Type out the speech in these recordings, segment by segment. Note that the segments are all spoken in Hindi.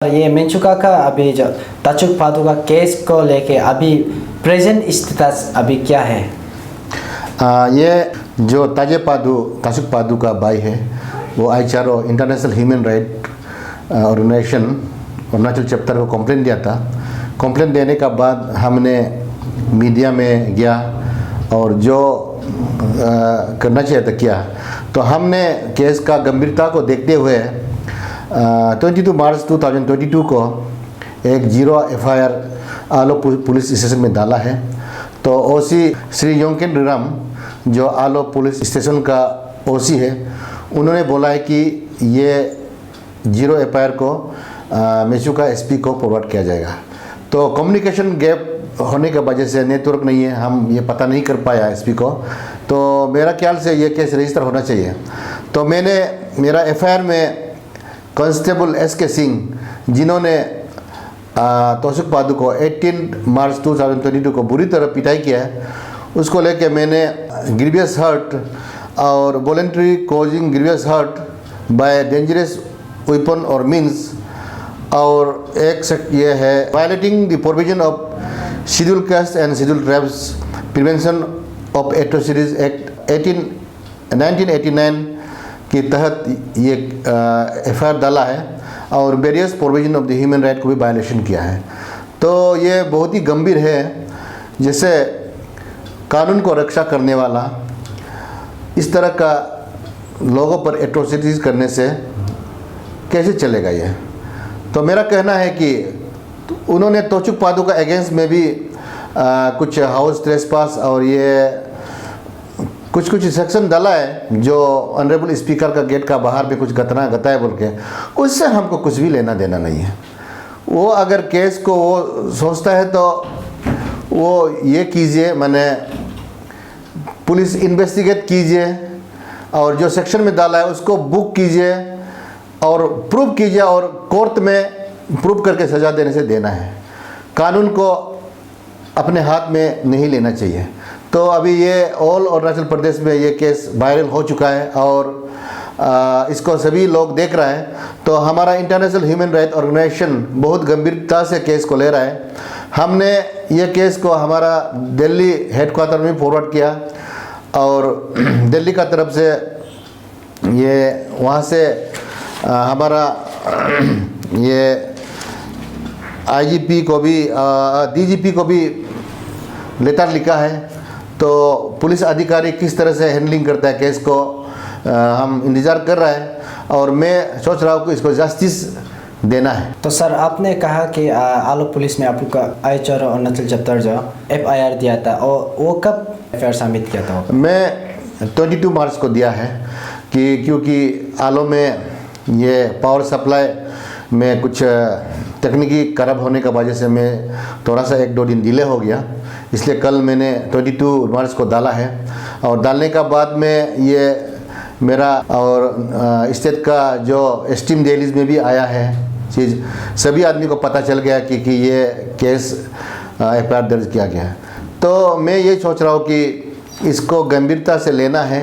ये मेंचुका का अभी जो ताचुक पादु का केस को लेके अभी प्रेजेंट स्टेटस अभी क्या है? ये जो ताचुक पादु का भाई है वो IHRO international human right organisation Arunachal chapter को कंप्लेंट दिया था। कंप्लेंट देने का बाद हमने मीडिया में गया और जो करना चाहिए था किया। तो हमने केस का गंभीरता को देखते हुए 22 मार्च 2022 को एक 0 FIR आलो पुलिस स्टेशन में डाला है। तो OC श्री योंकेन रिराम जो आलो पुलिस स्टेशन का OC है, उन्होंने बोला है कि ये 0 FIR को मेचुका SP को फॉरवर्ड किया जाएगा। तो कम्युनिकेशन गैप होने की वजह से नेटवर्क नहीं है, हम ये पता नहीं कर पाया SP को। तो मेरा ख्याल से ये केस रजिस्टर होना चाहिए। तो मैंने मेरा FIR में कांस्टेबल SK सिंह जिन्होंने ताचुक पादु को 18 मार्च 2022 को बुरी तरह पिटाई किया है, उसको लेके मैंने ग्रीवियस हर्ट और voluntary causing grievous hurt by dangerous weapon और मीन्स, और एक ये है violating the provision of schedule caste and schedule tribes prevention of atrocities act 1989 के तहत ये FIR डाला है और various provision of the human right को भी वायलेशन किया है। तो ये बहुत ही गंभीर है, जैसे कानून को रक्षा करने वाला इस तरह का लोगों पर एट्रोसिटीज़ करने से कैसे चलेगा ये। तो मेरा कहना है कि उन्होंने ताचुक पादु का अगेंस्ट में भी कुछ हाउस ट्रेसपास और ये कुछ सेक्शन डाला है जो ऑनरेबल स्पीकर का गेट का बाहर भी कुछ घटना घटा है बोल के, उससे हमको कुछ भी लेना देना नहीं है। वो अगर केस को वो सोचता है तो वो ये कीजिए, माने पुलिस इन्वेस्टिगेट कीजिए और जो सेक्शन में डाला है उसको बुक कीजिए और प्रूव कीजिए और कोर्ट में प्रूव करके सज़ा देने से देना है। कानून को अपने हाथ में नहीं लेना चाहिए। तो अभी ये ऑल अरुणाचल प्रदेश में ये केस वायरल हो चुका है और इसको सभी लोग देख रहे हैं। तो हमारा इंटरनेशनल ह्यूमन राइट ऑर्गेनाइजेशन बहुत गंभीरता से केस को ले रहा है। हमने ये केस को हमारा दिल्ली हेडक्वार्टर में फॉरवर्ड किया और दिल्ली का तरफ से ये वहाँ से हमारा ये IGP को भी DGP को भी लेटर लिखा है। तो पुलिस अधिकारी किस तरह से हैंडलिंग करता है केस को हम इंतज़ार कर रहे हैं और मैं सोच रहा हूँ कि इसको जस्टिस देना है। तो सर आपने कहा कि आलो पुलिस में आपका IHRO अरुणाचल चैप्टर जो FIR दिया था और वो कब FIR सबमिट किया था? मैं 22 मार्च को दिया है कि क्योंकि आलो में ये पावर सप्लाई में कुछ तकनीकी खराब होने का वजह से मैं थोड़ा सा 1-2 दिन डिले हो गया, इसलिए कल मैंने 22 मार्च को डाला है। और डालने का बाद में ये मेरा और स्टेट का जो एस्टीम डेलीज में भी आया है चीज़, सभी आदमी को पता चल गया कि ये केस FIR दर्ज किया गया है। तो मैं ये सोच रहा हूँ कि इसको गंभीरता से लेना है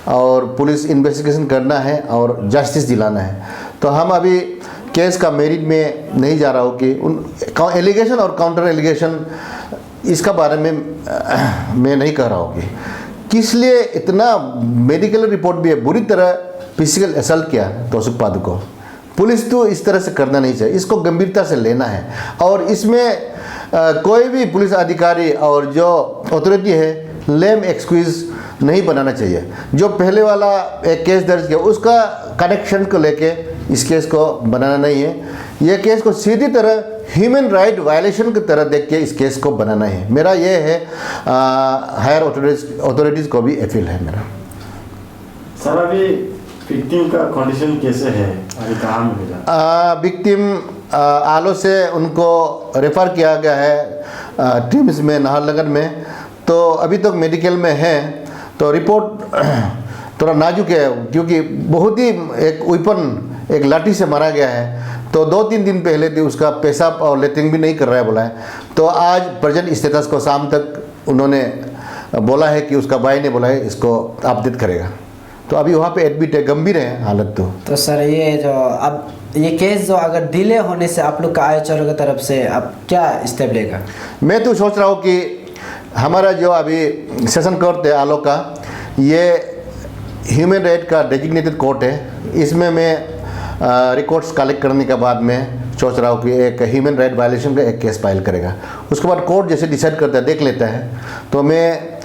और पुलिस इन्वेस्टिगेशन करना है और जस्टिस दिलाना है। तो हम अभी केस का मेरिट में नहीं जा रहा हूँ कि उन एलिगेशन और काउंटर एलिगेशन इसका बारे में मैं नहीं कह रहा हूँ कि किस लिए इतना मेडिकल रिपोर्ट भी है, बुरी तरह फिजिकल असल्ट किया ताचुक पादु को। पुलिस तो इस तरह से करना नहीं चाहिए, इसको गंभीरता से लेना है और इसमें कोई भी पुलिस अधिकारी और जो अथॉरिटी है लेम एक्सक्यूज नहीं बनाना चाहिए। जो पहले वाला एक केस दर्ज किया उसका कनेक्शन को लेके इस केस को बनाना नहीं है। यह केस को सीधी तरह ह्यूमन राइट वायलेशन की तरह देख के इस केस को बनाना है। मेरा ये है, हायर अथॉरिटीज़ को भी अपील है मेरा। सर अभी विक्टिम का कंडीशन कैसे है, अभी कहाँ मिलेगा? विक्टिम आलो से उनको रेफ़र किया गया है टीम्स में नाहरलगुन में। तो अभी तक मेडिकल में है। तो रिपोर्ट थोड़ा नाजुक है क्योंकि बहुत ही एक वेपन एक लाठी से मारा गया है। तो 2-3 दिन पहले भी उसका पेशाब और लेटरिन भी नहीं कर रहा है बोला है। तो आज प्रेजेंट स्टेटस को शाम तक उन्होंने बोला है कि उसका भाई ने बोला है इसको अपडेट करेगा। तो अभी वहाँ पे एडमिट है, गंभीर है हालत। तो सर ये जो अब ये केस जो अगर डिले होने से आप लोग का आईएचआर की तरफ से अब क्या स्टेप लेगा? मैं तो सोच रहा हूँ कि हमारा जो अभी सेशन कोर्ट है आलो का, ये ह्यूमन राइट का डेजिग्नेटेड कोर्ट है। इसमें मैं रिकॉर्ड्स कलेक्ट करने के बाद में सोच रहा हूँ कि एक ह्यूमन राइट वायलेशन का एक केस फाइल करेगा। उसके बाद कोर्ट जैसे डिसाइड करता है, देख लेता है। तो मैं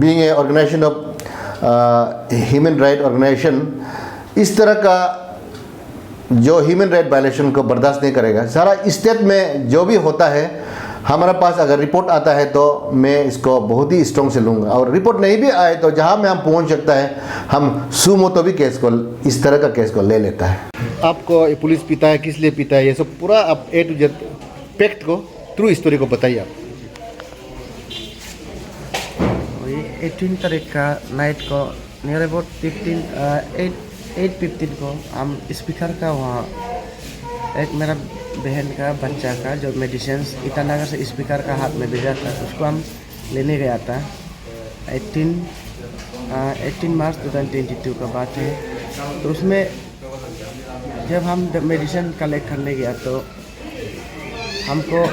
being a organisation of human right organisation, इस तरह का जो ह्यूमन राइट वायलेशन को बर्दाश्त नहीं करेगा। सारा स्टेट में जो भी होता है, हमारे पास अगर रिपोर्ट आता है तो मैं इसको बहुत ही स्ट्रॉन्ग से लूँगा, और रिपोर्ट नहीं भी आए तो जहाँ में हम पहुँच सकता है हम सुमो तो भी केस को, इस तरह का केस को ले लेता है। आपको ये पुलिस पीता है, किस लिए पीता है, ये सब पूरा आप ए टू जेड फैक्ट को, ट्रू स्टोरी को बताइए आप। 18 तारीख का नाइट को नियर अबाउट 8:15 को हम स्पीकर का वहाँ एक मेरा बहन का बच्चा का जो मेडिसिन ईटानगर से स्पीकर का हाथ में भेजा था, उसको हम लेने गया था। 18 मार्च 2022 का बात है। तो उसमें जब हम मेडिसिन कलेक्ट करने गया तो हमको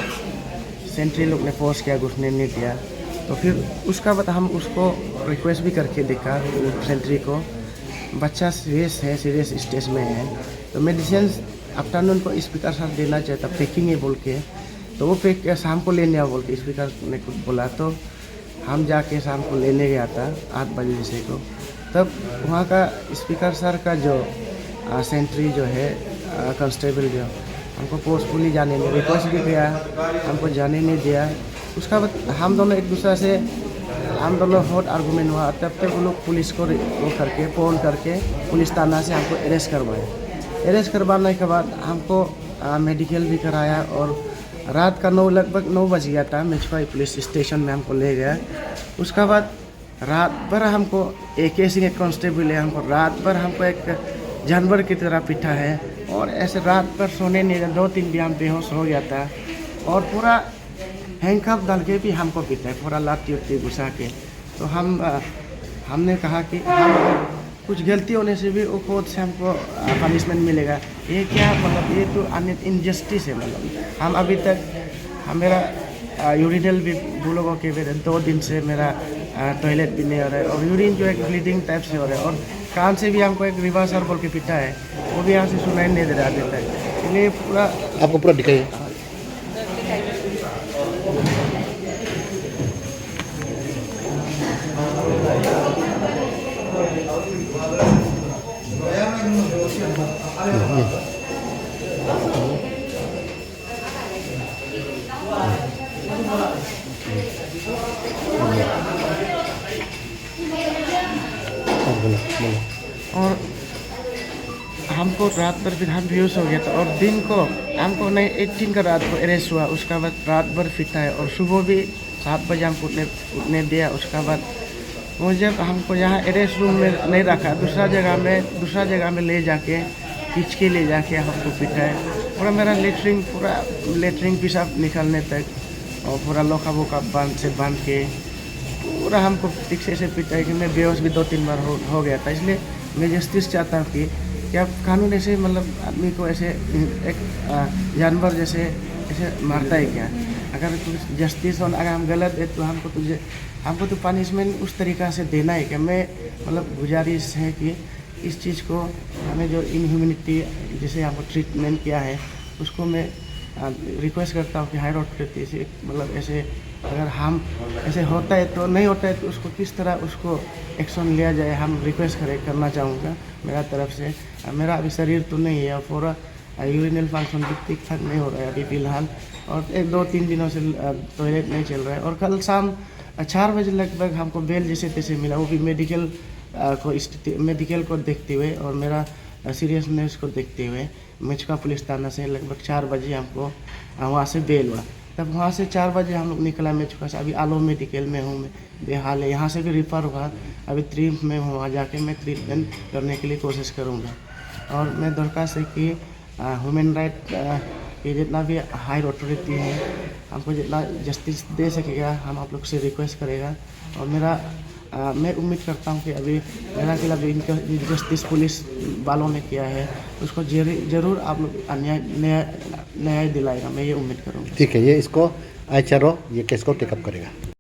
सेंट्री लोग ने फोर्स किया, घुसने नहीं दिया। तो फिर उसका बाद हम उसको रिक्वेस्ट भी करके देखा सेंट्री को, बच्चा सीरियस है, सीरियस स्टेज में है, तो मेडिसिन आफ्टरनून को स्पीकर साथ देना चाहिए था, पैकिंग है बोल के। तो वो पैक शाम को लेने आओ बोल के स्पीकर ने कुछ बोला, तो हम जाके शाम को लेने गया था 8 बजे जैसे को। तब वहाँ का स्पीकर सर का जो सेंट्री जो है कांस्टेबल जो हमको फोर्सफुली जाने नहीं, रिक्वेस्ट भी किया, हमको जाने नहीं दिया। उसका बाद हम दोनों एक दूसरे से हम दोनों हॉट आर्गूमेंट हुआ। तब तक वो लोग पुलिस को वो करके फ़ोन करके पुलिस थाना से हमको अरेस्ट करवाए। अरेस्ट करवाने के बाद हमको मेडिकल भी कराया, और रात का लगभग 9 बज गया था। मेचुका पुलिस स्टेशन में हमको ले गया। उसका बाद रात भर हमको AK सिंह एक कांस्टेबल है, हमको रात भर हमको एक जानवर की तरह पीटा है, और ऐसे रात भर सोने नहीं दिया। 2-3 दिन हम बेहोश हो गया था, और पूरा हैंडकफ डाल के भी हमको पीटा है, पूरा लाठी उठी घुसा के। तो हमने कहा कि हम कुछ गलती होने से भी वो कोर्ट से हमको पनिशमेंट मिलेगा। ये क्या मतलब, ये तो इनजस्टिस है। मतलब हम अभी तक मेरा यूरिनल भी लोगों के वजह 2 दिन से मेरा टॉयलेट भी नहीं हो रहा है, और यूरिन जो एक ब्लीडिंग टाइप से हो रहा है, और कान से भी हमको एक रिवर्सर बोल के पीटा है, वो भी यहाँ से सुनाई नहीं दे रहा देता है। इसलिए पूरा आपको पूरा दिखाइए। और हमको रात भर फिर हम बेहोश हो गया था, और दिन को हमको नहीं 18 का रात को अरेस्ट हुआ। उसका बाद रात भर फिटा है, और सुबह भी 7 बजे हमको उठने दिया। उसका बाद मुझे हमको यहाँ अरेस्ट रूम में नहीं रखा, दूसरा जगह में ले जाके खींच के ले जाके हमको पिटा है। पूरा मेरा लेटरिन पेशाब निकलने तक, और पूरा लोखा बोका बांध के पूरा हमको ठीक से पिटा है कि मैं बेहोश भी 2-3 बार हो गया था। इसलिए मैं जस्टिस चाहता हूँ कि क्या कानून ऐसे मतलब आदमी को ऐसे एक जानवर जैसे ऐसे मारता है क्या? अगर कुछ जस्टिस और अगर हम गलत है तो हमको तो पनिशमेंट उस तरीक़ा से देना है। क्या मैं मतलब गुजारिश है कि इस चीज़ को हमें जो इनह्यूमैनिटी जैसे हमको ट्रीटमेंट किया है उसको मैं रिक्वेस्ट करता हूँ कि हायर अथॉरिटी से मतलब ऐसे अगर हम ऐसे होता है तो नहीं होता है तो उसको किस तरह उसको एक्शन लिया जाए, हम रिक्वेस्ट करना चाहूँगा मेरा तरफ से। मेरा अभी शरीर तो नहीं है, पूरा यूरिनल फंक्शन भी ठीक ठाक नहीं हो रहा है अभी फ़िलहाल, और 1-2-3 दिनों से टॉयलेट नहीं चल रहा है। और कल शाम 4 बजे लगभग हमको बेल जैसे तैसे मिला, वो भी मेडिकल को देखते हुए और मेरा सीरियसनेस को देखते हुए मेचुका पुलिस थाना से लगभग 4 बजे हमको वहाँ से बेल हुआ। तब वहाँ से 4 बजे हम लोग निकला मेचुका से। अभी आलो मेडिकल में हूँ मैं, बेहाल है। यहाँ से भी रिफ़र हुआ, अभी 3 में हूँ, वहाँ जाके मैं ट्रीटमेंट करने के लिए कोशिश करूँगा। और मैं दरख्वास्त है कि ह्यूमन राइट कि जितना भी हायर अथॉरिटी है हमको जितना जस्टिस दे सकेगा हम आप लोग से रिक्वेस्ट करेगा। और मेरा मैं उम्मीद करता हूँ कि अभी मेरा खिलाफ इनका जस्टिस पुलिस वालों ने किया है उसको जरूर आप लोग न्याय दिलाएगा, मैं ये उम्मीद करूँगा। ठीक है, ये इसको आईएचआरओ ये केस को टेकअप करेगा।